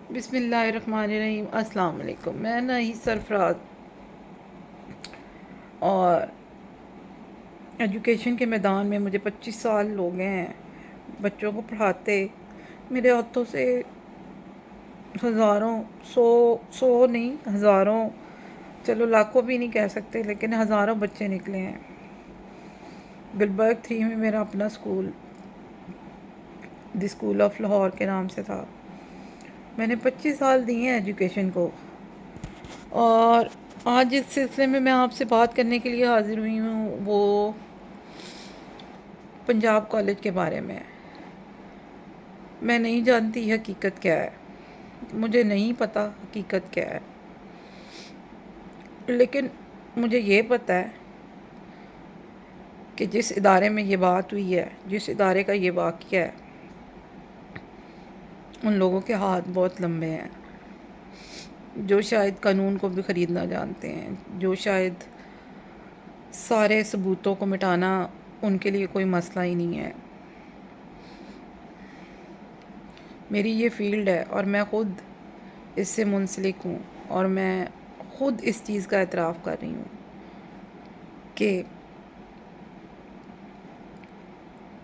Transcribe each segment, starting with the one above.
بسم اللہ الرحمن الرحیم۔ السلام علیکم۔ میں نہی سرفراز اور ایجوکیشن کے میدان میں مجھے 25 سال ہو گئے ہیں بچوں کو پڑھاتے۔ میرے ہاتھوں سے ہزاروں، سو نہیں ہزاروں، چلو لاکھوں بھی نہیں کہہ سکتے، لیکن ہزاروں بچے نکلے ہیں۔ گلبرگ 3 میں میرا اپنا school the school of Lahore کے نام سے تھا۔ میں نے 25 سال دیے ہیں ایجوکیشن کو، اور آج اس سلسلے میں آپ سے بات کرنے کے لیے حاضر ہوئی ہوں، وہ پنجاب کالج کے بارے میں۔ میں نہیں جانتی حقیقت کیا ہے، مجھے نہیں پتہ حقیقت کیا ہے، لیکن مجھے یہ پتہ ہے کہ جس ادارے میں یہ بات ہوئی ہے، جس ادارے کا یہ واقعہ ہے، ان لوگوں کے ہاتھ بہت لمبے ہیں، جو شاید قانون کو بھی خریدنا جانتے ہیں، جو شاید سارے ثبوتوں کو مٹانا ان کے لیے کوئی مسئلہ ہی نہیں ہے۔ میری یہ فیلڈ ہے اور میں خود اس سے منسلک ہوں، اور میں خود اس چیز کا اعتراف کر رہی ہوں کہ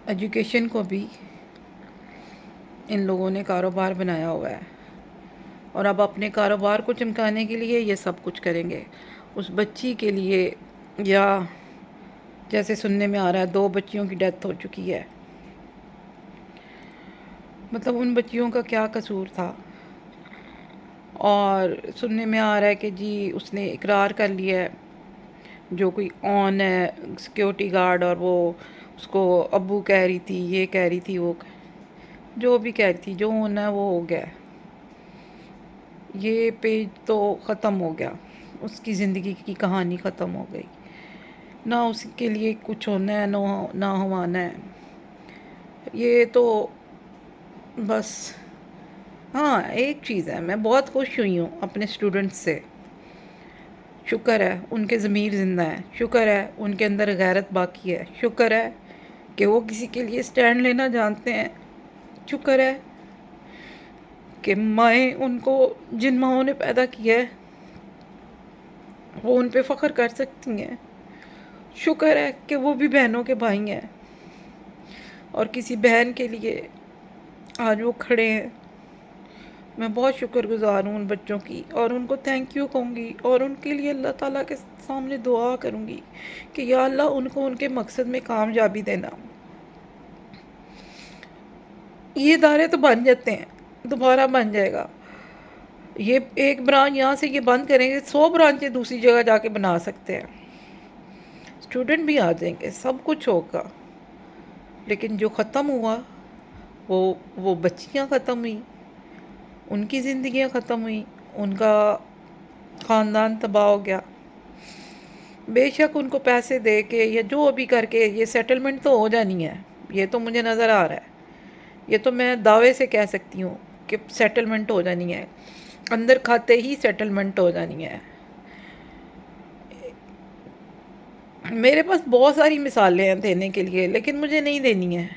ایجوکیشن کو بھی ان لوگوں نے کاروبار بنایا ہوا ہے، اور اب اپنے کاروبار کو چمکانے کے لیے یہ سب کچھ کریں گے۔ اس بچی کے لیے، یا جیسے سننے میں آ رہا ہے 2 بچیوں کی ڈیتھ ہو چکی ہے، مطلب ان بچیوں کا کیا قصور تھا؟ اور سننے میں آ رہا ہے کہ جی اس نے اقرار کر لیا ہے، جو کوئی آن ہے سیکیورٹی گارڈ، اور وہ اس کو ابو کہہ رہی تھی، یہ کہہ رہی تھی، وہ جو بھی کہہ رہی تھی، جو ہونا ہے وہ ہو گیا۔ یہ پیج تو ختم ہو گیا، اس کی زندگی کی کہانی ختم ہو گئی، نہ اس کے لیے کچھ ہونا ہے نہ ہوانا ہے۔ یہ تو بس، ہاں ایک چیز ہے، میں بہت خوش ہوئی ہوں اپنے اسٹوڈنٹس سے، شکر ہے ان کے ضمیر زندہ ہے، شکر ہے ان کے اندر غیرت باقی ہے، شکر ہے کہ وہ کسی کے لیے سٹینڈ لینا جانتے ہیں، شکر ہے کہ مائیں ان کو، جن ماؤں نے پیدا کیا ہے، وہ ان پہ فخر کر سکتی ہیں، شکر ہے کہ وہ بھی بہنوں کے بھائی ہیں، اور کسی بہن کے لیے آج وہ کھڑے ہیں۔ میں بہت شکر گزار ہوں ان بچوں کی، اور ان کو تھینک یو کہوں گی، اور ان کے لیے اللہ تعالیٰ کے سامنے دعا کروں گی کہ یا اللہ ان کو ان کے مقصد میں کامیابی دینا۔ یہ ادارے تو بن جاتے ہیں، دوبارہ بن جائے گا، یہ ایک برانچ یہاں سے یہ بند کریں گے، 100 برانچیں دوسری جگہ جا کے بنا سکتے ہیں، اسٹوڈنٹ بھی آ جائیں گے، سب کچھ ہوگا، لیکن جو ختم ہوا وہ بچیاں ختم ہوئیں، ان کی زندگیاں ختم ہوئیں، ان کا خاندان تباہ ہو گیا۔ بے شک ان کو پیسے دے کے یا جو بھی کر کے یہ سیٹلمنٹ تو ہو جانی ہے، یہ تو مجھے نظر آ رہا ہے، یہ تو میں دعوے سے کہہ سکتی ہوں کہ سیٹلمنٹ ہو جانی ہے، اندر کھاتے ہی سیٹلمنٹ ہو جانی ہے۔ میرے پاس بہت ساری مثالیں ہیں دینے کے لیے، لیکن مجھے نہیں دینی ہے،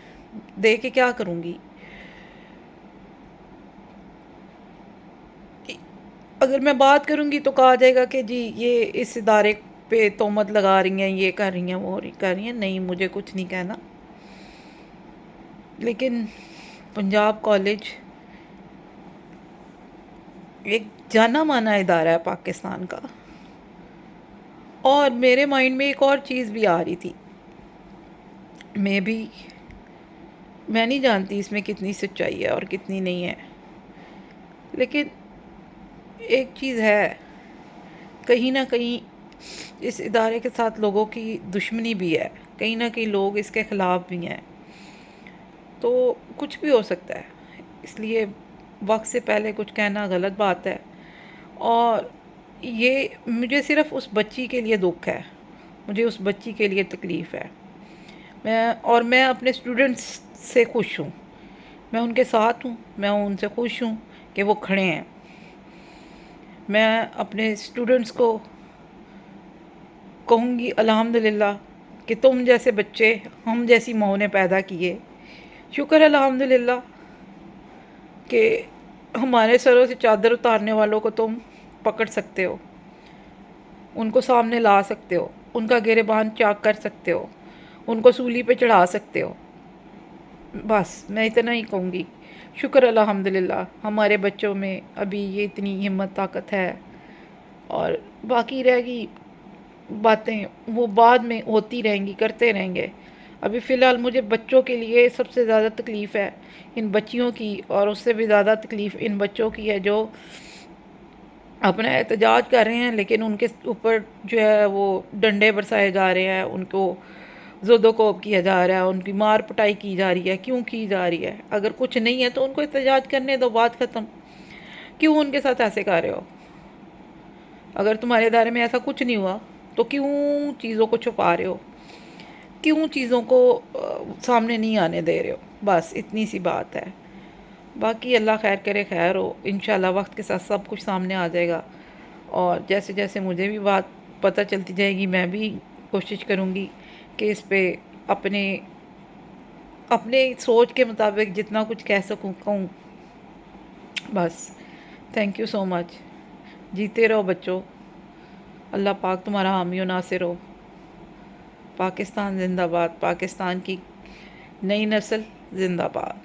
دے کے کیا کروں گی؟ اگر میں بات کروں گی تو کہا جائے گا کہ جی یہ اس ادارے پہ تہمت لگا رہی ہیں، یہ کر رہی ہیں، وہ کر رہی ہیں، نہیں مجھے کچھ نہیں کہنا، لیکن پنجاب کالج ایک جانا مانا ادارہ ہے پاکستان کا، اور میرے مائنڈ میں ایک اور چیز بھی آ رہی تھی، میں نہیں جانتی اس میں کتنی سچائی ہے اور کتنی نہیں ہے، لیکن ایک چیز ہے، کہیں نہ کہیں اس ادارے کے ساتھ لوگوں کی دشمنی بھی ہے، کہیں نہ کہیں لوگ اس کے خلاف بھی ہیں، تو کچھ بھی ہو سکتا ہے، اس لیے وقت سے پہلے کچھ کہنا غلط بات ہے، اور یہ مجھے صرف اس بچی کے لیے دکھ ہے، مجھے اس بچی کے لیے تکلیف ہے، میں اپنے اسٹوڈنٹس سے خوش ہوں، میں ان کے ساتھ ہوں، میں ان سے خوش ہوں کہ وہ کھڑے ہیں، میں اپنے اسٹوڈنٹس کو کہوں گی الحمدللہ کہ تم جیسے بچے ہم جیسی ماؤں نے پیدا کیے، شکر الحمدللہ کہ ہمارے سروں سے چادر اتارنے والوں کو تم پکڑ سکتے ہو، ان کو سامنے لا سکتے ہو، ان کا گریبان چاک کر سکتے ہو، ان کو سولی پہ چڑھا سکتے ہو. بس میں اتنا ہی کہوں گی. شکر الحمدللہ ہمارے بچوں میں ابھی یہ اتنی ہمت طاقت ہے. اور باقی رہ گی باتیں وہ بعد میں ہوتی رہیں گی، کرتے رہیں گے. ابھی فی الحال مجھے بچوں کے لیے سب سے زیادہ تکلیف ہے، ان بچیوں کی، اور اس سے بھی زیادہ تکلیف ان بچوں کی ہے جو اپنا احتجاج کر رہے ہیں لیکن ان کے اوپر جو ہے وہ ڈنڈے برسائے جا رہے ہیں، ان کو زد و کوب کیا جا رہا ہے، ان کی مار پٹائی کی جا رہی ہے. کیوں کی جا رہی ہے؟ اگر کچھ نہیں ہے تو ان کو احتجاج کرنے دو، بات ختم. کیوں ان کے ساتھ ایسے کر رہے ہو؟ اگر تمہارے ادارے میں ایسا کچھ نہیں ہوا تو کیوں چیزوں کو چھپا رہے ہو؟ کیوں چیزوں کو سامنے نہیں آنے دے رہے ہو؟ بس اتنی سی بات ہے. باقی اللہ خیر کرے، خیر ہو. انشاءاللہ وقت کے ساتھ سب کچھ سامنے آ جائے گا، اور جیسے جیسے مجھے بھی بات پتہ چلتی جائے گی میں بھی کوشش کروں گی کہ اس پہ اپنے اپنے سوچ کے مطابق جتنا کچھ کہہ سکوں کہوں. بس تھینک یو سو مچ. جیتے رہو بچوں، اللہ پاک تمہارا حامی و ناصر ہو. پاکستان زندہ باد. پاکستان کی نئی نسل زندہ باد.